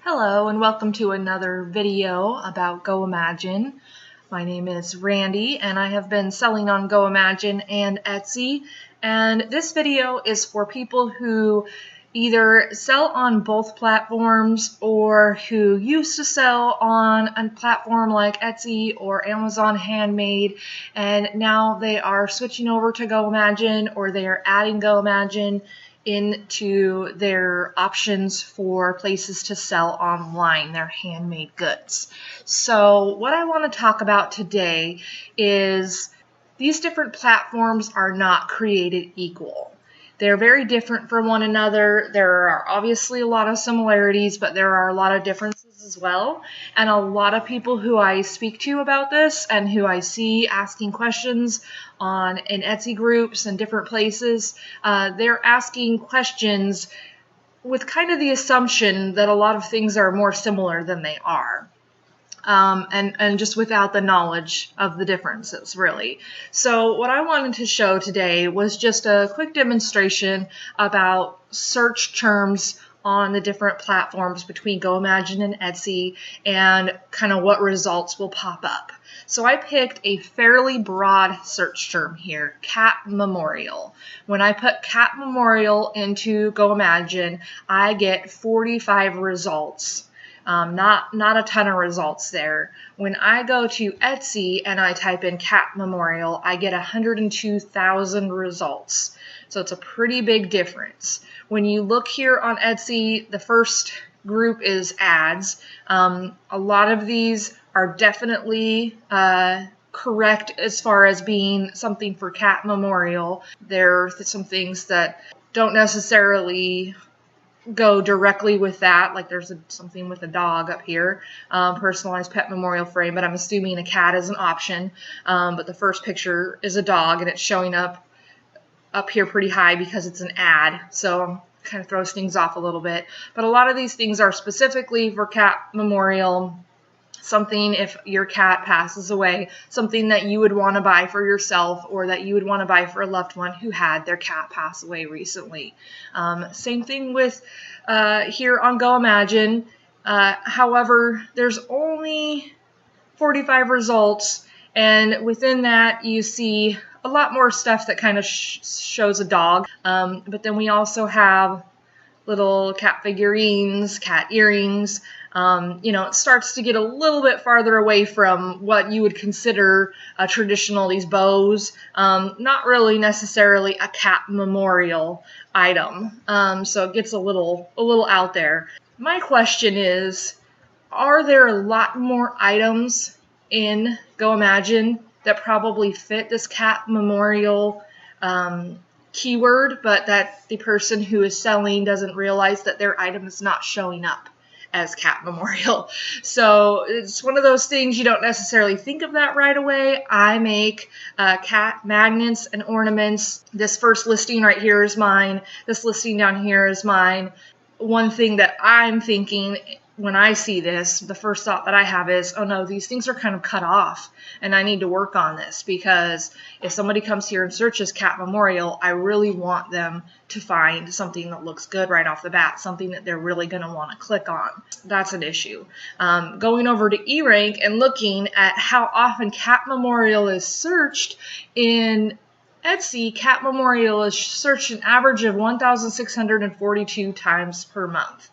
Hello and welcome to another video about Goimagine. My name is Randy and I have been selling on Goimagine and Etsy, and this video is for people who either sell on both platforms or who used to sell on a platform like Etsy or Amazon Handmade, and now they are switching over to Goimagine, or they are adding Goimagine into their options for places to sell online, their handmade goods. So what I want to talk about today is these different platforms are not created equal. They're very different from one another. There are obviously a lot of similarities, but there are a lot of differences as well. And a lot of people who I speak to about this and who I see asking questions in Etsy groups and different places, they're asking questions with kind of the assumption that a lot of things are more similar than they are. And just without the knowledge of the differences, really. So what I wanted to show today was just a quick demonstration about search terms on the different platforms between Goimagine and Etsy, and kind of what results will pop up. So I picked a fairly broad search term here, cat memorial. When I put cat memorial into Goimagine, I get 45 results. Not a ton of results there. When I go to Etsy and I type in cat memorial, I get 102,000 results. So it's a pretty big difference. When you look here on Etsy, the first group is ads. A lot of these are definitely correct as far as being something for cat memorial. There are some things that don't necessarily go directly with that, like there's something with a dog up here, personalized pet memorial frame, but I'm assuming a cat is an option. But the first picture is a dog, and it's showing up here pretty high because it's an ad, so kind of throws things off a little bit. But a lot of these things are specifically for cat memorial. Something if your cat passes away, something that you would want to buy for yourself, or that you would want to buy for a loved one who had their cat pass away recently. Same thing with here on Goimagine. However, there's only 45 results, and within that you see a lot more stuff that kind of shows a dog. But then we also have little cat figurines, cat earrings. It starts to get a little bit farther away from what you would consider traditional, these bows. Not really necessarily a cat memorial item. So it gets a little out there. My question is, are there a lot more items in Goimagine that probably fit this cat memorial keyword, but that the person who is selling doesn't realize that their item is not showing up as cat memorial? So it's one of those things you don't necessarily think of that right away. I make cat magnets and ornaments. This first listing right here is mine. This listing down here is mine. One thing that I'm thinking when I see this, the first thought that I have is, oh no, these things are kind of cut off, and I need to work on this, because if somebody comes here and searches cat memorial, I really want them to find something that looks good right off the bat, something that they're really going to want to click on. That's an issue. Going over to eRank and looking at how often cat memorial is searched in Etsy, cat memorial is searched an average of 1,642 times per month.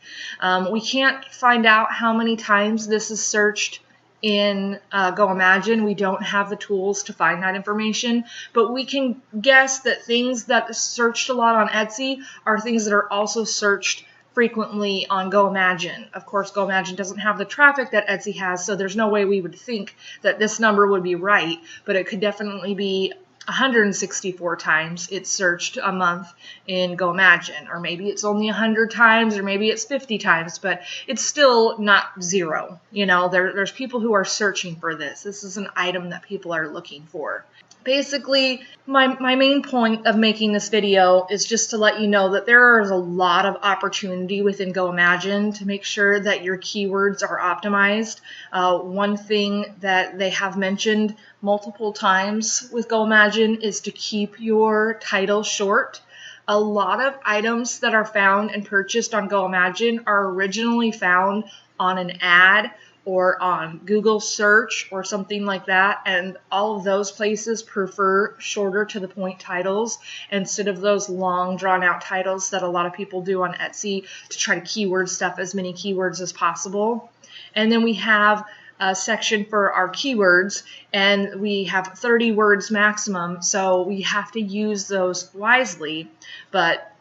We can't find out how many times this is searched in Goimagine. We don't have the tools to find that information, but we can guess that things that are searched a lot on Etsy are things that are also searched frequently on Goimagine. Of course, Goimagine doesn't have the traffic that Etsy has, so there's no way we would think that this number would be right, but it could definitely be 164 times it's searched a month in Goimagine, or maybe it's only 100 times, or maybe it's 50 times, but it's still not zero. There's people who are searching for this. This is an item that people are looking for. Basically, my main point of making this video is just to let you know that there is a lot of opportunity within Goimagine to make sure that your keywords are optimized. One thing that they have mentioned multiple times with Goimagine is to keep your title short. A lot of items that are found and purchased on Goimagine are originally found on an ad or on Google search or something like that, and all of those places prefer shorter to the point titles instead of those long drawn out titles that a lot of people do on Etsy to try to keyword stuff as many keywords as possible. And then we have a section for our keywords, and we have 30 words maximum, so we have to use those wisely. But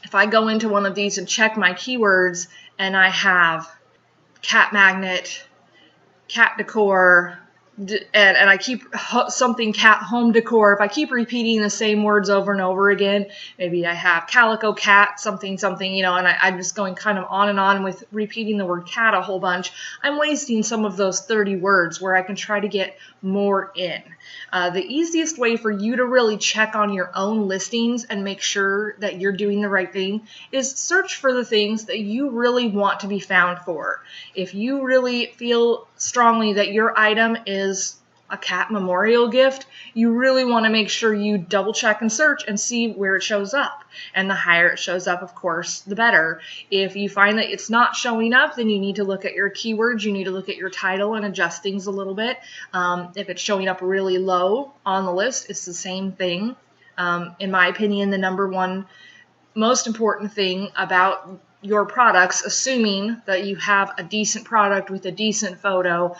if I go into one of these and check my keywords and I have cat magnet, cat decor, and I keep something cat home decor, if I keep repeating the same words over and over again, maybe I have calico cat something something, you know, and I'm just going kind of on and on with repeating the word cat a whole bunch, I'm wasting some of those 30 words where I can try to get more in. The easiest way for you to really check on your own listings and make sure that you're doing the right thing is search for the things that you really want to be found for. If you really feel strongly that your item is a cat memorial gift, you really want to make sure you double check and search and see where it shows up. And the higher it shows up, of course, the better. If you find that it's not showing up, then you need to look at your keywords, you need to look at your title and adjust things a little bit. If it's showing up really low on the list, it's the same thing. In my opinion, the number one most important thing about your products, assuming that you have a decent product with a decent photo,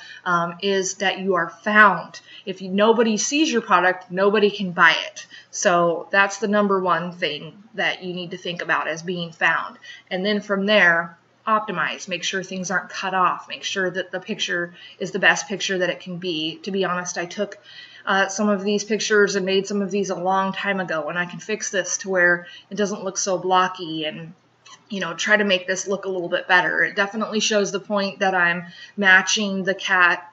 is that you are found. If nobody sees your product, nobody can buy it. So that's the number one thing that you need to think about as being found. And then from there, optimize. Make sure things aren't cut off. Make sure that the picture is the best picture that it can be. To be honest, I took some of these pictures and made some of these a long time ago, and I can fix this to where it doesn't look so blocky and, you know, try to make this look a little bit better. It definitely shows the point that I'm matching the cat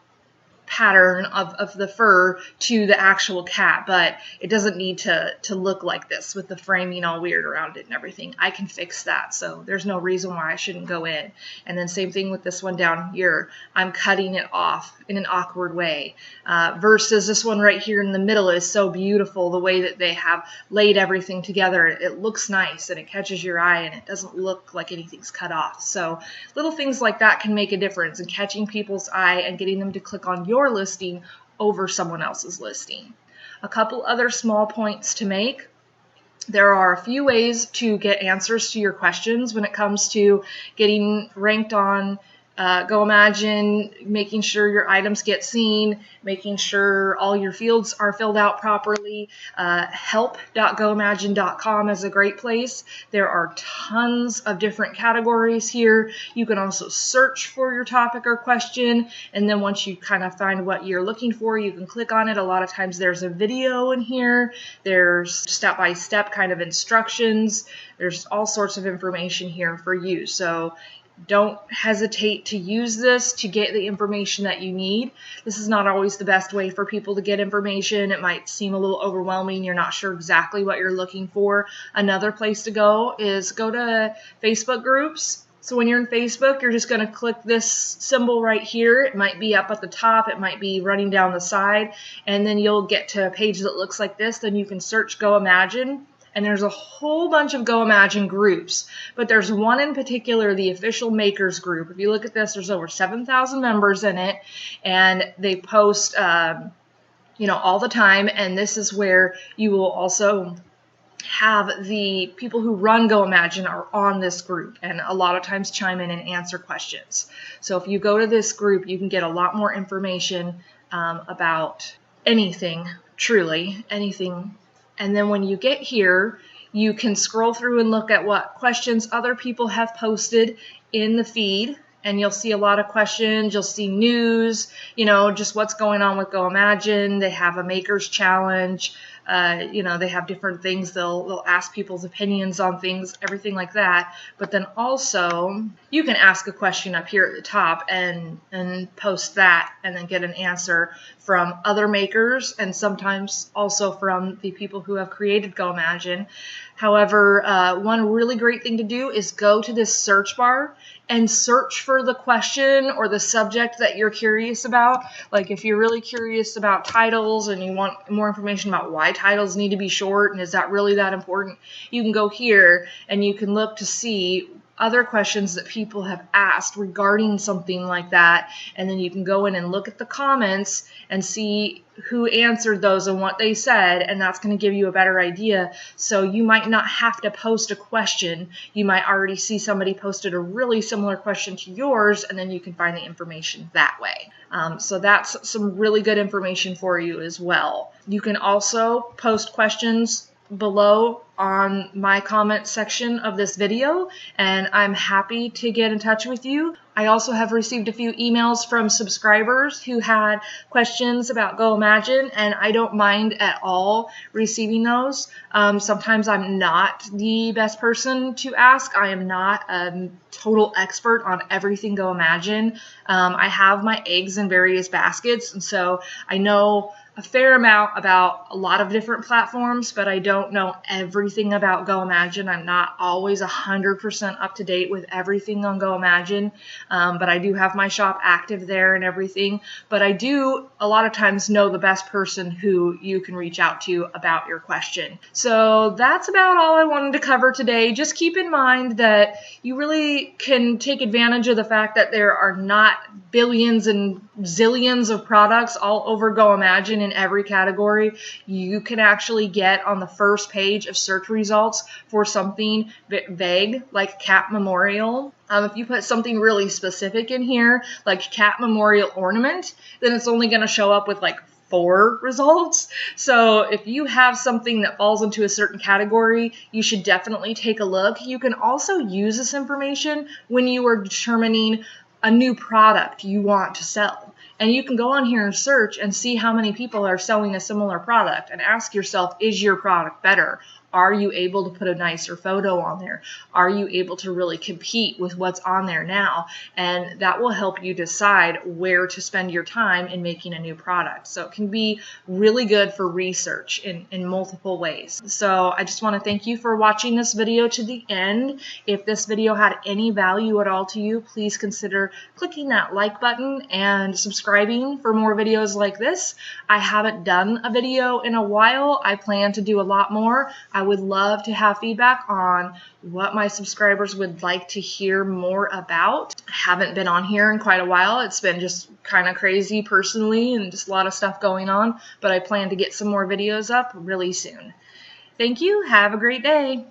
pattern of the fur to the actual cat, but it doesn't need to look like this with the framing all weird around it and everything. I can fix that, so there's no reason why I shouldn't go in. And then same thing with this one down here. I'm cutting it off in an awkward way, versus this one right here in the middle is so beautiful. The way that they have laid everything together, it looks nice and it catches your eye and it doesn't look like anything's cut off. So little things like that can make a difference in catching people's eye and getting them to click on your listing over someone else's listing. A couple other small points to make. There are a few ways to get answers to your questions when it comes to getting ranked on Goimagine, making sure your items get seen, making sure all your fields are filled out properly. Help.goimagine.com is a great place. There are tons of different categories here. You can also search for your topic or question, and then once you kind of find what you're looking for, you can click on it. A lot of times there's a video in here. There's step-by-step kind of instructions. There's all sorts of information here for you. So don't hesitate to use this to get the information that you need. This is not always the best way for people to get information. It might seem a little overwhelming. You're not sure exactly what you're looking for. Another place to go is go to Facebook groups. So when you're in Facebook, you're just going to click this symbol right here. It might be up at the top. It might be running down the side. And then you'll get to a page that looks like this. Then you can search Goimagine. And there's a whole bunch of Goimagine groups, but there's one in particular, the official makers group. If you look at this, there's over 7,000 members in it, and they post, all the time. And this is where you will also have the people who run Goimagine are on this group, and a lot of times chime in and answer questions. So if you go to this group, you can get a lot more information about anything, truly anything. And then when you get here, you can scroll through and look at what questions other people have posted in the feed. And you'll see a lot of questions. You'll see news, just what's going on with Goimagine. They have a makers challenge. They have different things. They'll ask people's opinions on things, everything like that. But then also you can ask a question up here at the top and post that and then get an answer from other makers and sometimes also from the people who have created Goimagine. However, one really great thing to do is go to this search bar and search for the question or the subject that you're curious about. Like if you're really curious about titles and you want more information about why titles need to be short, and is that really that important? You can go here and you can look to see other questions that people have asked regarding something like that, and then you can go in and look at the comments and see who answered those and what they said, and that's going to give you a better idea. So you might not have to post a question. You might already see somebody posted a really similar question to yours, and then you can find the information that way. So that's some really good information for you as well. You can also post questions below on my comment section of this video, and I'm happy to get in touch with you. I also have received a few emails from subscribers who had questions about Goimagine, and I don't mind at all receiving those. Sometimes I'm not the best person to ask. I am not a total expert on everything Goimagine. I have my eggs in various baskets, and so I know a fair amount about a lot of different platforms, but I don't know everything about Goimagine. I'm not always 100% up to date with everything on Goimagine, but I do have my shop active there and everything. But I do a lot of times know the best person who you can reach out to about your question. So that's about all I wanted to cover today. Just keep in mind that you really can take advantage of the fact that there are not billions and zillions of products all over Goimagine in every category. You can actually get on the first page of search results for something vague like cat memorial. If you put something really specific in here, like cat memorial ornament, then it's only going to show up with like 4 results. So if you have something that falls into a certain category, you should definitely take a look. You can also use this information when you are determining a new product you want to sell. And you can go on here and search and see how many people are selling a similar product and ask yourself, is your product better? Are you able to put a nicer photo on there? Are you able to really compete with what's on there now? And that will help you decide where to spend your time in making a new product. So it can be really good for research in multiple ways. So I just want to thank you for watching this video to the end. If this video had any value at all to you, please consider clicking that like button and subscribing for more videos like this. I haven't done a video in a while. I plan to do a lot more. I would love to have feedback on what my subscribers would like to hear more about. I haven't been on here in quite a while. It's been just kind of crazy personally and just a lot of stuff going on, but I plan to get some more videos up really soon. Thank you. Have a great day.